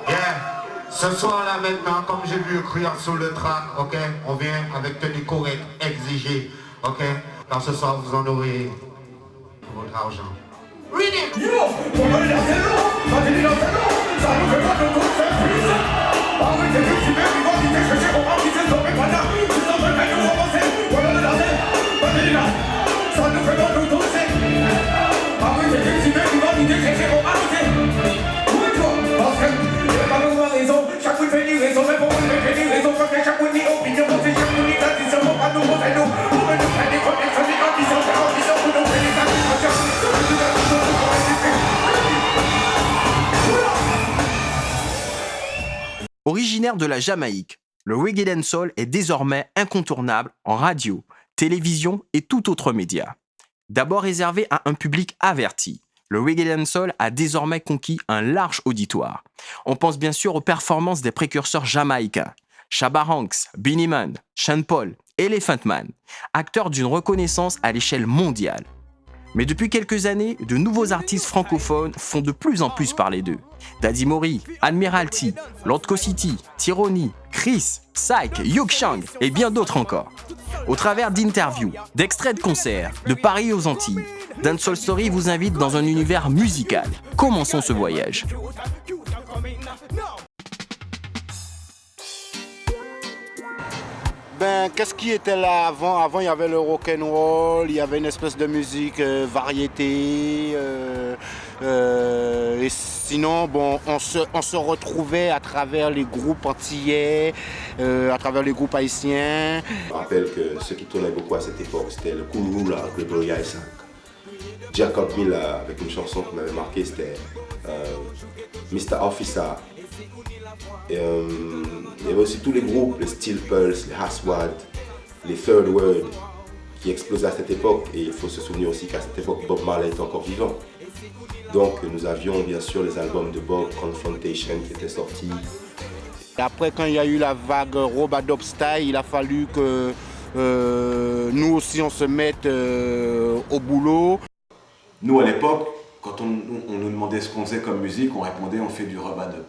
yeah. Ce soir-là maintenant, comme j'ai vu écrire sur le track, ok, on vient avec tenue correcte, exigée, ok. Car ce soir, vous en aurez pour votre argent. Read it! Originaire de la Jamaïque, le reggae dancehall est désormais incontournable en radio, télévision et tout autre média. D'abord réservé à un public averti, le reggae dancehall a désormais conquis un large auditoire. On pense bien sûr aux performances des précurseurs jamaïcains, Shabba Ranks, Beenie Man, Sean Paul, Elephant Man, acteurs d'une reconnaissance à l'échelle mondiale. Mais depuis quelques années, de nouveaux artistes francophones font de plus en plus parler d'eux. Daddy Mori, Admiralty, Lord City, Tyranny, Chris, Psyche, Yuk Chang et bien d'autres encore. Au travers d'interviews, d'extraits de concerts, de Paris aux Antilles, Dancehall Story vous invite dans un univers musical. Commençons ce voyage. Ben, qu'est-ce qui était là avant? Avant, il y avait le rock'n'roll, il y avait une espèce de musique variété. Et sinon, bon, on se retrouvait à travers les groupes antillais, à travers les groupes haïtiens. Je me rappelle que ce qui tournait beaucoup à cette époque, c'était le Kourou, là, avec le Gloria Isaac. Jacob Miller, avec une chanson qui m'avait marqué, c'était Mr. Officer. Et, il y avait aussi tous les groupes, les Steel Pulse, les Haswad, les Third World, qui explosaient à cette époque. Et il faut se souvenir aussi qu'à cette époque, Bob Marley était encore vivant. Donc nous avions bien sûr les albums de Bob, Confrontation, qui étaient sortis. Et après, quand il y a eu la vague Robadob Style, il a fallu que nous aussi on se mette au boulot. Nous, à l'époque, quand on nous demandait ce qu'on faisait comme musique, on répondait on fait du Robadob.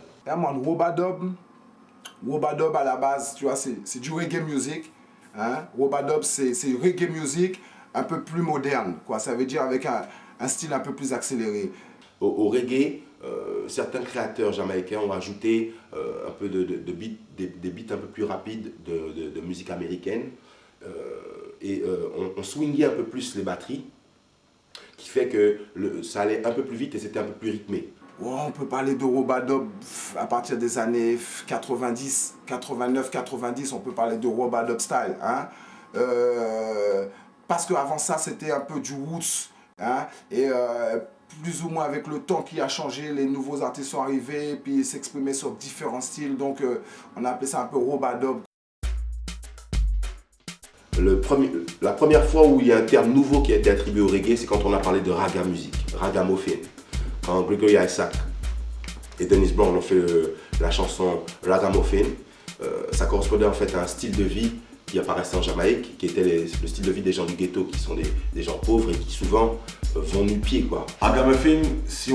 Robadob à la base, tu vois, c'est du reggae music. Hein? Robadob, c'est reggae music un peu plus moderne, quoi. Ça veut dire avec un style un peu plus accéléré. Au reggae, certains créateurs jamaïcains ont ajouté un peu de beats, des beats un peu plus rapides de musique américaine. On swingait un peu plus les batteries, qui fait que ça allait un peu plus vite et c'était un peu plus rythmé. Oh, on peut parler de Robadob à partir des années 90, 89, 90, on peut parler de Robadob style. Hein? Parce qu'avant ça, c'était un peu du roots. Hein? Et plus ou moins avec le temps qui a changé, les nouveaux artistes sont arrivés, puis s'exprimer sur différents styles. Donc on a appelé ça un peu Robadob. La première fois où il y a un terme nouveau qui a été attribué au reggae, c'est quand on a parlé de raga music, ragamuffin. Quand Gregory Isaac et Dennis Brown ont fait la chanson Ragamuffin, ça correspondait en fait à un style de vie qui apparaissait en Jamaïque, qui était le style de vie des gens du ghetto, qui sont des gens pauvres et qui souvent vont nu-pieds, quoi. Ragamuffin, si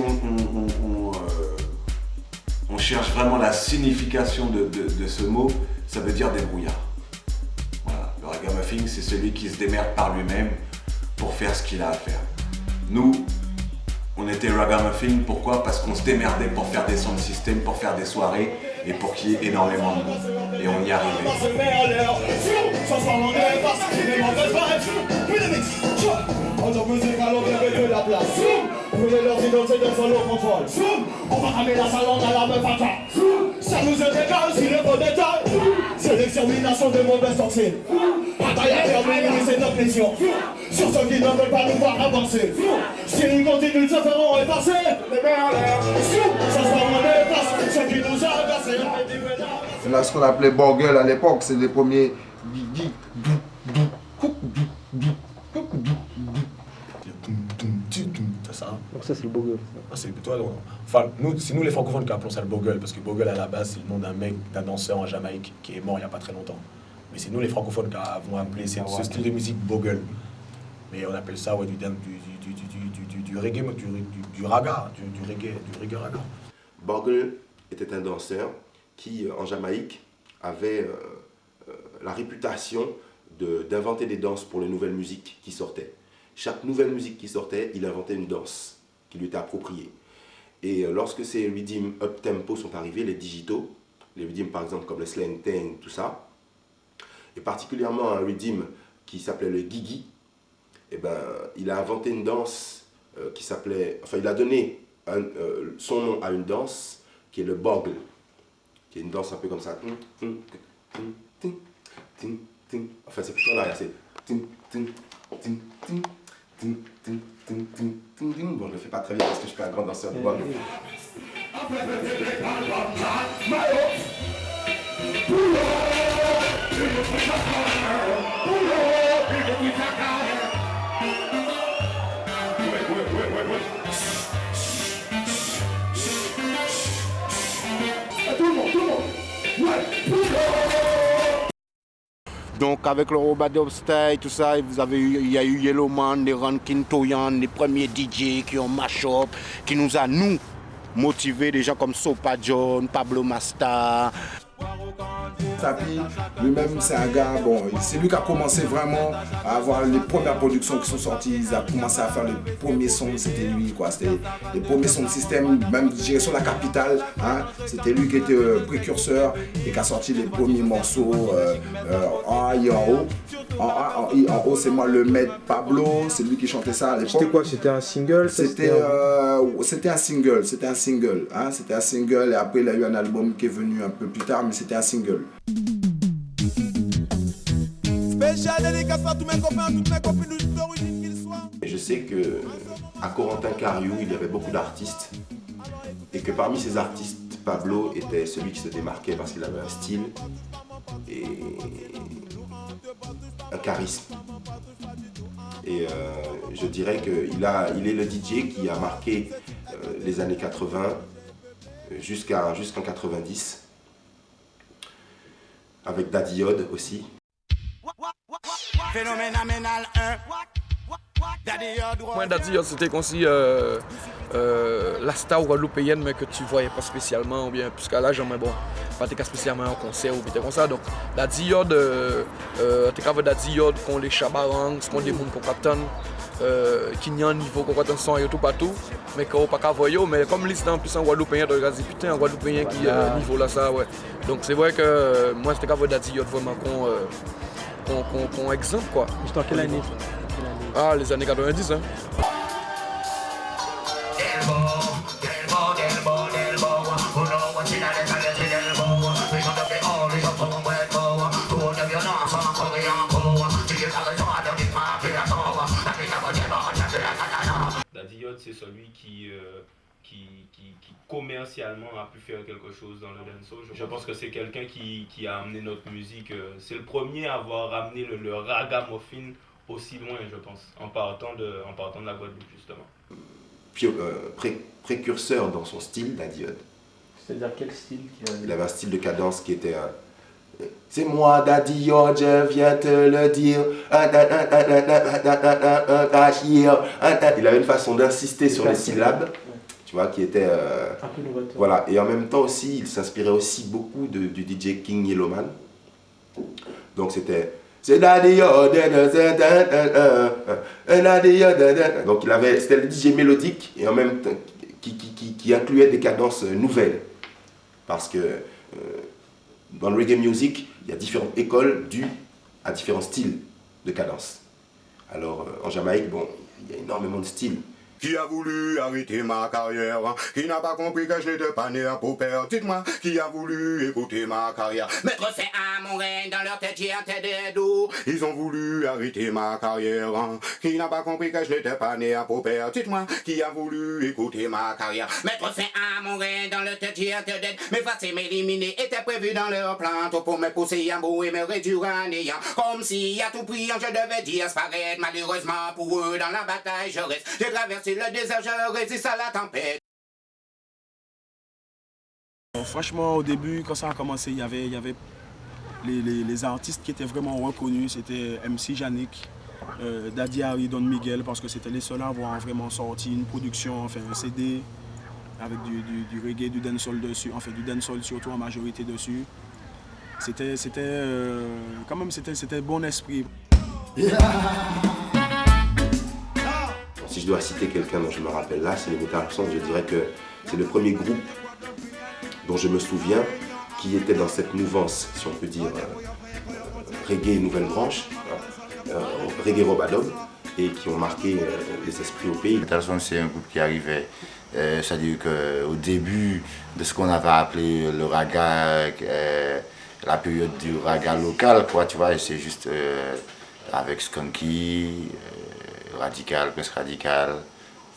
on cherche vraiment la signification de ce mot, ça veut dire débrouillard. Voilà. Le ragamuffin, c'est celui qui se démerde par lui-même pour faire ce qu'il a à faire. Nous, on était ragamuffin, pourquoi? Parce qu'on se démerdait pour faire des sound systems, pour faire des soirées et pour qu'il y ait énormément de monde. Et on y arrivait. On va ramener la salon à la meuf à toi. Ça nous est égal si le beau détail. C'est l'extermination des mauvaises sorciers. Bataille à terminer, c'est notre mission. Sur ceux qui ne veulent pas nous voir avancer. Si ils continuent de se feront effacer. Les mains en l'air. Ça se passe des places. Ceux qui nous ont agacés. C'est là ce qu'on appelait Bogle à l'époque. C'est les premiers. C'est ça. Donc ça c'est le bogle. Ah, c'est plutôt, enfin, c'est nous les francophones qui appelons ça le bogle, parce que bogle à la base c'est le nom d'un mec, d'un danseur en Jamaïque qui est mort il n'y a pas très longtemps. Mais c'est nous les francophones qui avons appelé ce style de musique bogle. Mais on appelle ça ouais, du reggae, du raga, du reggae raga. Bogle, était un danseur qui, en Jamaïque, avait la réputation d'inventer des danses pour les nouvelles musiques qui sortaient. Chaque nouvelle musique qui sortait, il inventait une danse qui lui était appropriée. Et lorsque ces rhythms up-tempo sont arrivés, les digitaux, les rhythms par exemple comme le slang tang, tout ça, et particulièrement un rhythm qui s'appelait le gigi, eh ben, il a inventé une danse qui s'appelait, enfin il a donné son nom à une danse qui est le bogle, qui est une danse un peu comme ça. Enfin c'est plutôt en arrière, c'est... Bon, je le fais pas très bien parce que je suis pas un grand danseur de bogle. Donc avec le Robadop Style, tout ça, il y a eu Yellowman, les Rankin Toyan, les premiers DJ qui ont mash-up, qui nous a nous motivés, des gens comme Sopa John, Pablo Masta. Tapi, lui-même, c'est un gars, bon, c'est lui qui a commencé vraiment à avoir les premières productions qui sont sorties. Il a commencé à faire les premiers sons, c'était lui, quoi. C'était les premiers sons de système, même je dirais sur la capitale, hein. C'était lui qui était précurseur et qui a sorti les premiers morceaux en I en haut. En I en haut, c'est moi le maître Pablo, c'est lui qui chantait ça à l'époque. C'était quoi? C'était un single? C'était un single, hein. C'était un single et après il a eu un album qui est venu un peu plus tard, mais c'était un single. Et je sais que à Corentin Cariou, il y avait beaucoup d'artistes et que parmi ces artistes, Pablo était celui qui se démarquait parce qu'il avait un style et un charisme. Et je dirais qu'il est le DJ qui a marqué les années 80 jusqu'en 90 avec Daddy Yod aussi. Phénoménal 1. Moi, Daddy Yod, c'était comme si la star guadeloupéenne, mais que tu voyais pas spécialement, ou bien, puisqu'à là, jamais bon, pas spécialement en concert ou peut-être comme ça. Donc, Daddy Yod, t'es qu'avec Daddy Yod, qu'on les chabarangs, qu'on des monde qu'on attend, qui n'y a un niveau qu'on attend sans et tout partout, mais qu'on pas qu'à voir, mais comme liste en plus en guadeloupéen, tu regardes, putain, un guadeloupéen qui a niveau là, ça, ouais. Donc, c'est vrai que moi, c'était qu'avec Daddy Yod, vraiment qu'on exemple, quoi. Juste en quelle année? Ah, les années 90, hein. Daddy Yod, c'est celui qui commercialement a pu faire quelque chose dans le dancehall. Je pense que c'est quelqu'un qui a amené notre musique. C'est le premier à avoir ramené le ragamuffin aussi loin, je pense, en partant de la Guadeloupe, justement. Puis, précurseur dans son style, Daddy Yod. C'est-à-dire quel style Il avait un style de cadence qui était... c'est moi, Daddy Yod, je viens te le dire. Il avait une façon d'insister sur les syllabes, tu vois, qui était... un peu novateur. Voilà, et en même temps aussi, il s'inspirait aussi beaucoup du DJ King Yellowman. Donc c'était... C'est Daddy Yod, donc c'était le DJ mélodique et en même temps qui incluait des cadences nouvelles. Parce que dans le reggae music, il y a différentes écoles dues à différents styles de cadence. Alors en Jamaïque, bon, il y a énormément de styles. Qui a voulu arrêter ma carrière, qui n'a pas compris que je n'étais pas né un paupère. Dites-moi, qui a voulu écouter ma carrière. Mettre fin à mon règne dans leur tête, j'ai un tête de dos. Ils ont voulu arrêter ma carrière, qui n'a pas compris que je n'étais pas né un paupère. Dites-moi, qui a voulu écouter ma carrière. Mettre fin à mon règne dans leur tête, j'ai un tête de dos. M'effacer, m'éliminer, était prévu dans leur plan. Tout pour me pousser à bout et me réduire à néant. Comme si à tout prix, je devais disparaître. Malheureusement pour eux, dans la bataille, je reste. J'ai traversé le désert, je résiste à la tempête. Franchement, au début, quand ça a commencé, il y avait les artistes qui étaient vraiment reconnus. C'était MC Yannick, Daddy Harry, Don Miguel, parce que c'était les seuls à avoir vraiment sorti une production, enfin un CD. avec du reggae, du dancehall dessus, en fait du dancehall surtout en majorité dessus. C'était quand même c'était bon esprit. Si je dois citer quelqu'un dont je me rappelle là, c'est les Metal Sons. Je dirais que c'est le premier groupe dont je me souviens qui était dans cette mouvance, si on peut dire, reggae nouvelle branche, reggae robadom, et qui ont marqué les esprits au pays. Metal Sons, c'est un groupe qui arrivait, c'est-à-dire qu'au début de ce qu'on avait appelé le raga, la période du raga local, quoi, tu vois, et c'est juste avec Skunky, Radical, Prince Radical,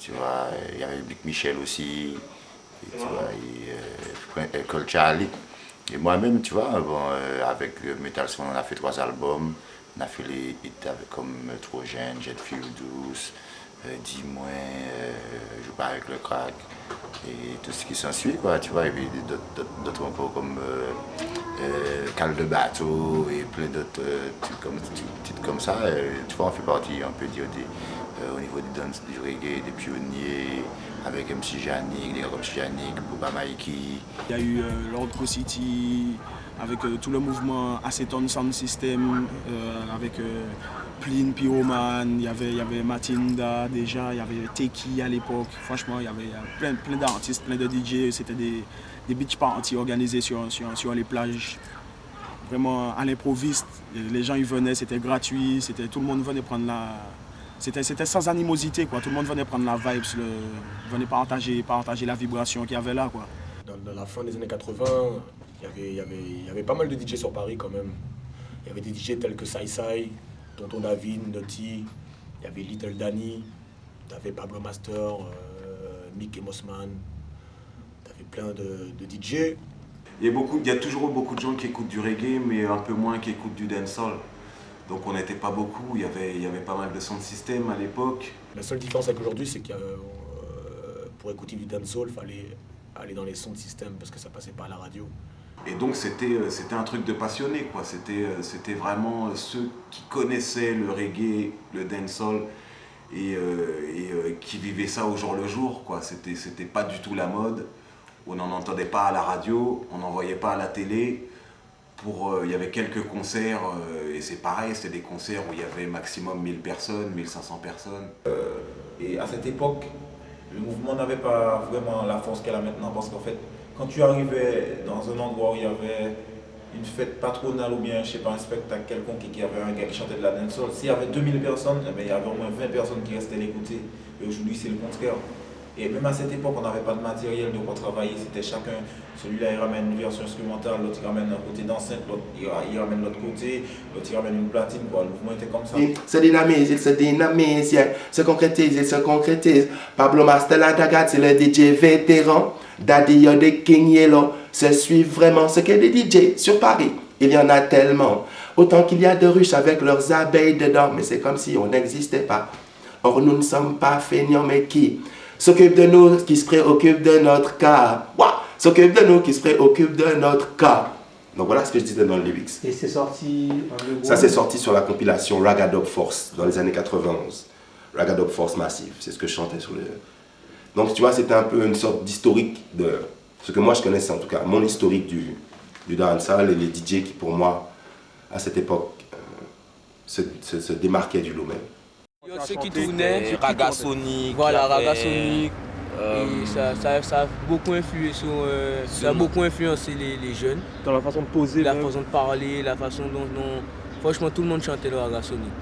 tu vois, il y avait Big Michel aussi, et, tu vois, et Cole Charlie. Et moi-même, tu vois, bon, avec Metal Sons, on a fait 3 albums, on a fait les hits comme Trop Jeune, Jet Fuel Douce, Dis-moi, Je pars avec le crack, et tout ce qui s'ensuit, quoi, tu vois, et puis d'autres encore comme Cale de bateau et plein d'autres titres comme ça. Tu vois, on fait partie, on peut dire, au niveau du dance, du reggae, des pionniers, avec MC Janik, les MC Janik, Bouba Mikey. Il y a eu Lord Pro City, avec tout le mouvement Acetone Sound System, avec Plin, Pyroman, il y avait Matinda déjà, il y avait Teki à l'époque. Franchement, il y avait plein d'artistes, plein de DJ. C'était des beach parties organisées sur les plages. Vraiment à l'improviste. Les gens ils venaient, c'était gratuit, tout le monde venait prendre la... C'était sans animosité, quoi. Tout le monde venait prendre la vibe, venait partager la vibration qu'il y avait là, quoi. Dans la fin des années 80, il y avait pas mal de DJ sur Paris quand même. Il y avait des DJ tels que Sai Sai, Tonton David, Naughty, il y avait Little Danny, tu avais Pablo Master, Mick et Mossman, tu avais plein de DJ. Il y a toujours beaucoup de gens qui écoutent du reggae, mais un peu moins qui écoutent du dancehall. Donc on n'était pas beaucoup, il y avait pas mal de sound system à l'époque. La seule différence avec aujourd'hui, c'est que pour écouter du dancehall, il fallait aller dans les sound systems parce que ça passait pas à la radio. Et donc c'était un truc de passionné, quoi. C'était vraiment ceux qui connaissaient le reggae, le dancehall et qui vivaient ça au jour le jour, quoi. C'était pas du tout la mode. On n'en entendait pas à la radio, on n'en voyait pas à la télé. Il y avait quelques concerts, et c'est pareil, c'était des concerts où il y avait maximum 1000 personnes, 1500 personnes. Et à cette époque, le mouvement n'avait pas vraiment la force qu'elle a maintenant, parce qu'en fait, quand tu arrivais dans un endroit où il y avait une fête patronale ou bien, je sais pas, un spectacle quelconque et qu'il y avait un gars qui chantait de la dancehall, s'il y avait 2000 personnes, eh bien, il y avait au moins 20 personnes qui restaient l'écouter. Et aujourd'hui, c'est le contraire. Et même à cette époque, on n'avait pas de matériel de quoi travailler. C'était chacun, celui-là il ramène une version instrumentale, l'autre il ramène un côté d'enceinte, l'autre il ramène l'autre côté, l'autre il ramène une platine, quoi. Le mouvement était comme ça. Il se dynamise, yeah. Se concrétise, il se concrétise. Pablo Master la Dagat, c'est le DJ vétéran. Daddy Yode King Yellow se suivent vraiment ce qu'est des DJ sur Paris. Il y en a tellement. Autant qu'il y a de ruches avec leurs abeilles dedans, mais c'est comme si on n'existait pas. Or nous ne sommes pas feignants, mais qui s'occupe de nous, qui se préoccupe de notre cas. S'occupe de nous, qui se préoccupe de notre cas. Donc voilà ce que je disais dans le lyrics. Et c'est sorti... Ça c'est sorti sur la compilation Raga Dog Force dans les années 91. Raga Dog Force Massive, c'est ce que je chantais sur le... Donc tu vois, c'était un peu une sorte d'historique de ce que moi je connaissais en tout cas, mon historique du dancehall et les DJ qui pour moi, à cette époque, se démarquaient du lot même. Ceux qui tournaient, Raga Sonic. Voilà, Raga Sonic. Et ça a beaucoup influencé les jeunes. Dans la façon de poser. La façon de parler, la façon dont franchement, tout le monde chantait le Raga Sonic.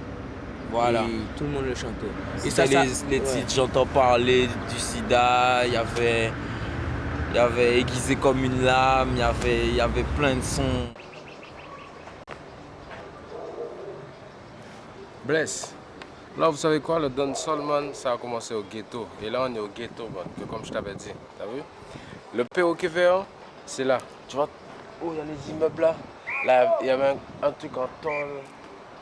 Voilà. Et tout le monde le chantait. Et ça, les titres, j'entends parler du sida, il y avait Aiguisé comme une lame, il y avait plein de sons. Bless. Là, vous savez quoi, le dancehall, man, ça a commencé au ghetto. Et là, on est au ghetto, man, comme je t'avais dit. T'as vu? Le perroquet vert, c'est là. Tu vois, oh, il y a les immeubles là. Là, il y avait un truc en tôle.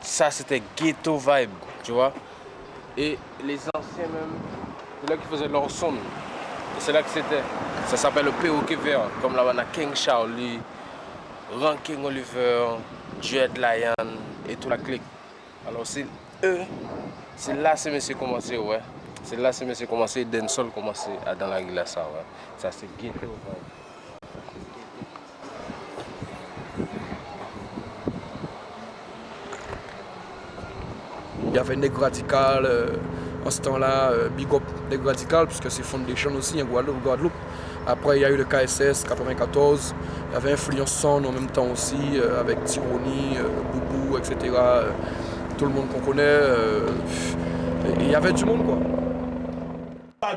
Ça, c'était ghetto vibe, tu vois. Et les anciens même, c'est là qu'ils faisaient leur son. Et c'est là que c'était. Ça s'appelle le perroquet vert. Comme là, on a King Charlie, Ranking Oliver, Dread Lion et toute la clique. Alors, c'est eux. C'est là que c'est commencé, ouais. C'est là que monsieur commencé, dancehall commencé dans la gueule ça. Ouais. Ça c'est ghetto. Ouais. Il y avait Nègre Radical en ce temps-là, Big Up Nègre Radical, puisque c'est Foundation aussi en Guadeloupe. Après, il y a eu le KSS 94, il y avait Influence Sound en même temps aussi, avec Tyranny, Boubou, etc. Tout le monde qu'on connaît. Et il y avait du monde, quoi.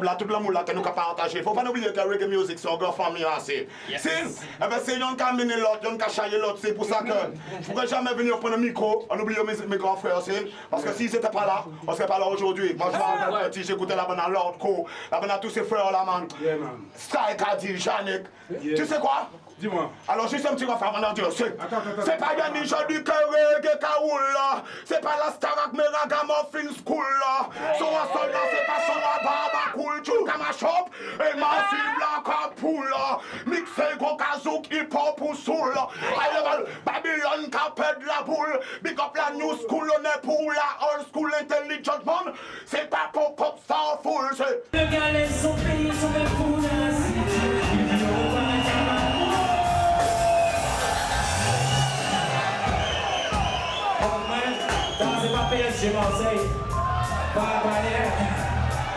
Là, tout le monde là que nous avons partagé. Il ne faut pas oublier que reggae music c'est une grande famille. C'est yon qui a mené l'autre, yon qui a chaillé l'autre. C'est pour ça que je ne pourrais jamais venir prendre un micro en oubliant mes grands frères. Parce que s'ils n'étaient pas là, on ne serait pas là aujourd'hui. Moi, je me rappelle petit, j'écoutais la bonne à l'autre co, la bonne à tous ces frères là, man. Strike a dit, Janik. Tu sais quoi? Dis-moi. Alors, juste un petit refrain avant de dire. C'est pas Yannick Jody Reggae Kaoul là. C'est pas la Starak Meragamuffin School là. Son ensemble là, c'est pas son ababa cool. Tu le kamashop et massive la capoule là. Mixé gros kazouk hip hop ou soul là. Babylon capet de la boule. Big up la new school, on est pour la old school intelligent man. C'est pas pour pop star full. Le gars laisse son pays, son bel pour la cité. PSG Marseille, pas parler.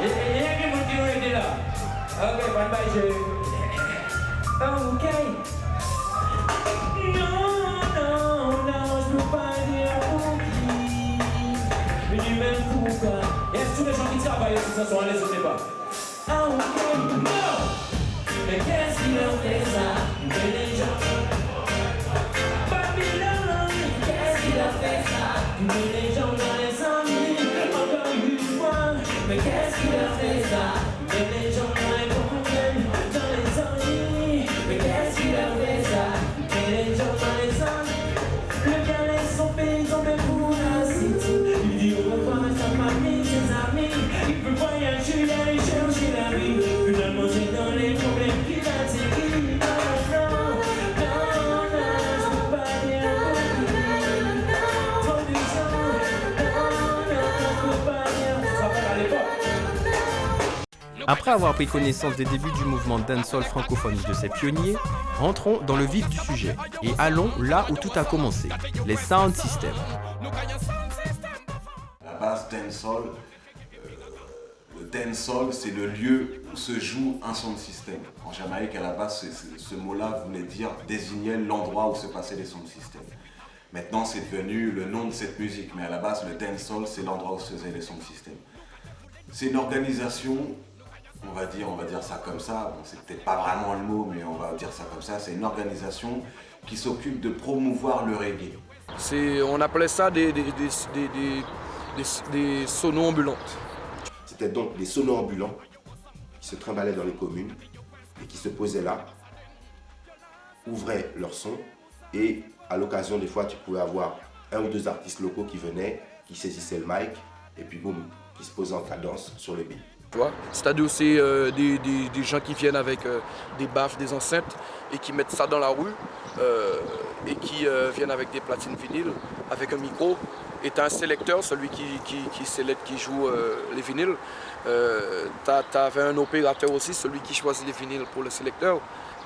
Il y a quelqu'un qui ont été là. Ok, bye bye, je. Ok. Non, je peux pas dire pour qui. Mais du même pourquoi. Et tous les gens qui travaillent, tout ça sont allés au débat. Ah, ok. Non! Mais qu'est-ce qu'il a fait ça? Mais les gens. Babylone, qu'est-ce qu'il a fait ça? Mais les gens dans les amis, encore une fois. Mais qu'est-ce qu'il a fait ça? Mais les gens dans les problèmes, dans les amis. Mais qu'est-ce qu'il a fait ça? Mais les gens dans les amis. Le gars laisse son pays tomber pour la city. Il dit au revoir à sa famille, ses amis. Il peut voyager, aller chercher la vie. Finalement c'est dans les problèmes qu'il a dit. Après avoir pris connaissance des débuts du mouvement dancehall francophone de ses pionniers, rentrons dans le vif du sujet et allons là où tout a commencé, les sound systems. À la base, dancehall, le dancehall, c'est le lieu où se joue un sound system. En Jamaïque, à la base, ce mot-là voulait dire désigner l'endroit où se passaient les sound systems. Maintenant, c'est devenu le nom de cette musique, mais à la base, le dancehall, c'est l'endroit où se faisaient les sound systems. C'est une organisation. On va dire ça comme ça, bon, c'est peut-être pas vraiment le mot, mais on va dire ça comme ça, c'est une organisation qui s'occupe de promouvoir le reggae. On appelait ça des sonos ambulantes. C'était donc des sonos ambulants qui se trimbalaient dans les communes et qui se posaient là, ouvraient leur son et à l'occasion des fois tu pouvais avoir un ou deux artistes locaux qui venaient, qui saisissaient le mic et puis boum, qui se posaient en cadence sur le beat. C'est-à-dire aussi des gens qui viennent avec des baffes, des enceintes et qui mettent ça dans la rue et qui viennent avec des platines vinyles, avec un micro. Et tu as un sélecteur, celui qui joue les vinyles. Tu avais un opérateur aussi, celui qui choisit les vinyles pour le sélecteur.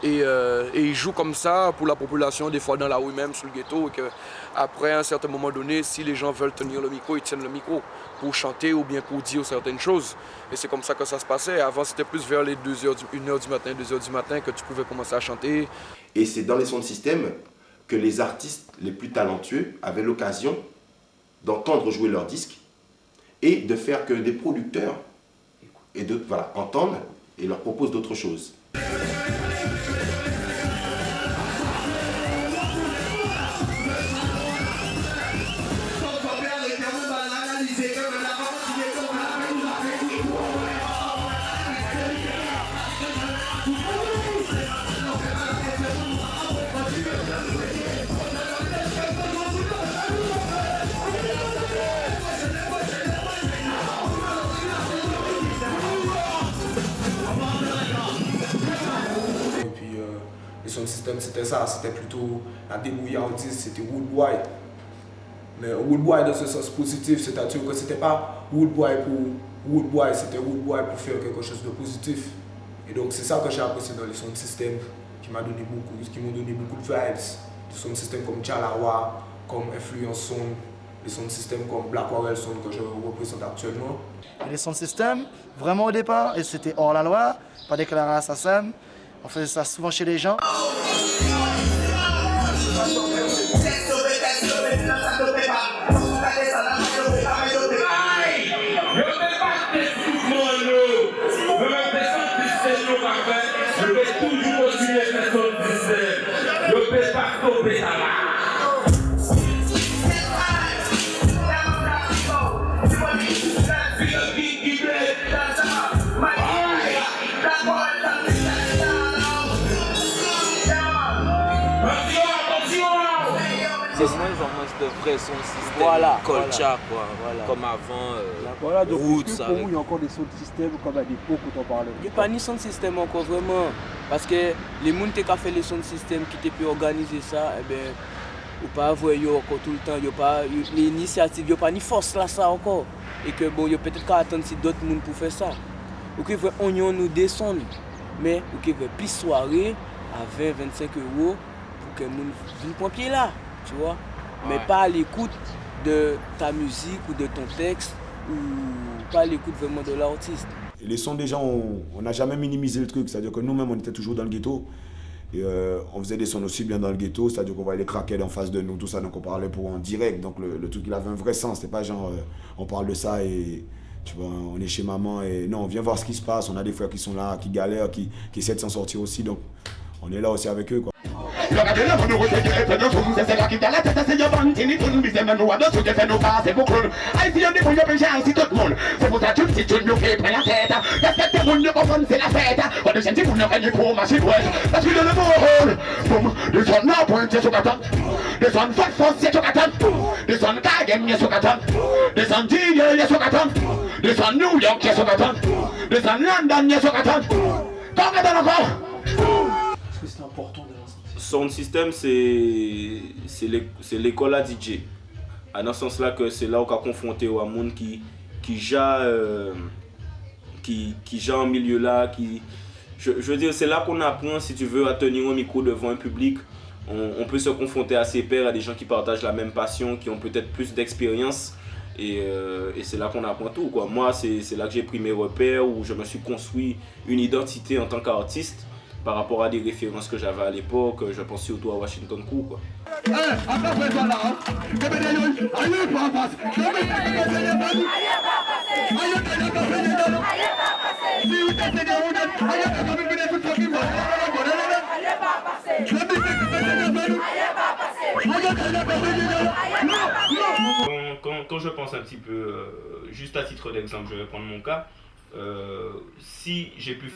Et il joue comme ça pour la population, des fois dans la rue même, sur le ghetto. Et qu'après, à un certain moment donné, si les gens veulent tenir le micro, ils tiennent le micro pour chanter ou bien pour dire certaines choses. Et c'est comme ça que ça se passait. Avant, c'était plus vers les 1h du matin, 2h du matin que tu pouvais commencer à chanter. Et c'est dans les sound systems que les artistes les plus talentueux avaient l'occasion d'entendre jouer leurs disques et de faire que des producteurs entendent et leur proposent d'autres choses. Sound system c'était ça, c'était plutôt la débrouillardise, c'était woodboy. Mais woodboy dans ce sens positif, c'est-à-dire que c'était pas woodboy pour Woodboy, c'était Woodboy pour faire quelque chose de positif. Et donc c'est ça que j'ai apprécié dans les sound systems qui m'ont donné beaucoup de vibes. Des sound systems comme Chalawa, comme Influence Sound, des sound systems comme Black Warrior Sound que je représente actuellement. Et les sound systems, vraiment au départ, et c'était hors la loi, pas déclaré assassin. On faisait ça souvent chez les gens. C'est moins vraiment de vrai son système, Voilà, culture quoi, voilà. comme avant, Voilà, donc roots pour avec... nous, il y a encore des sound systems comme à l'époque où on parlait. Il n'y a pas ni sound system encore vraiment, parce que les gens qui ont fait les sound systems, qui ont pu organiser ça, eh bien, ou pas voir encore tout le temps, il n'y a pas l'initiative, il n'y a pas ni force là ça encore. Et que bon, il y a peut-être qu'à attendre si d'autres gens pour faire ça. Ou que on nous descend, mais ou que plus soirée à 20-25 € pour que les gens viennent pour pied là. Tu vois, mais pas à l'écoute de ta musique ou de ton texte, ou pas à l'écoute vraiment de l'artiste. Les sons déjà, on n'a jamais minimisé le truc, c'est-à-dire que nous-mêmes on était toujours dans le ghetto. Et on faisait des sons aussi bien dans le ghetto, c'est-à-dire qu'on voyait les craquettes en face de nous, tout ça, donc on parlait pour en direct. Donc le truc il avait un vrai sens, c'était pas genre on parle de ça et tu vois, on est chez maman et non, on vient voir ce qui se passe, on a des frères qui sont là, qui galèrent, qui essaient de s'en sortir aussi, donc on est là aussi avec eux quoi. Regardez la mano de grève, de fou, c'est la qui t'a la tête, c'est y'a pas ni tout nous misère, nous, à deux, ce que fait nos pas, c'est beaucoup. Aïe, si on est pour y'a péché, ainsi tout le monde. C'est pour ça que si tu nous fais prendre la tête, respectez le monde, ne comprendre, c'est la fête. On ne sent pour ne rien pour marcher pour elle. Parce que le beau rôle, boum, des sons là, pointés sur la tête, des sons force, c'est sur la tête, des sons Kagem, y'a sur la tête, des sons Dieu, y'a sur la tête, des sons New York, y'a sur la tête, des sons London, y'a sur la tête. Comment est-ce encore? Est-ce que c'est important de Sound System, c'est l'école à DJ. Dans ce sens-là, que c'est là où on a confronté au monde qui en milieu là, je veux dire, c'est là qu'on apprend, si tu veux, à tenir un micro devant un public. On peut se confronter à ses pairs, à des gens qui partagent la même passion, qui ont peut-être plus d'expérience. Et c'est là qu'on apprend tout, quoi. Moi, c'est là que j'ai pris mes repères, où je me suis construit une identité en tant qu'artiste par rapport à des références que j'avais à l'époque. Je pense surtout à Washington Crew, quoi. Quand je pense un petit peu, juste à titre d'exemple, je vais prendre mon cas, si j'ai pu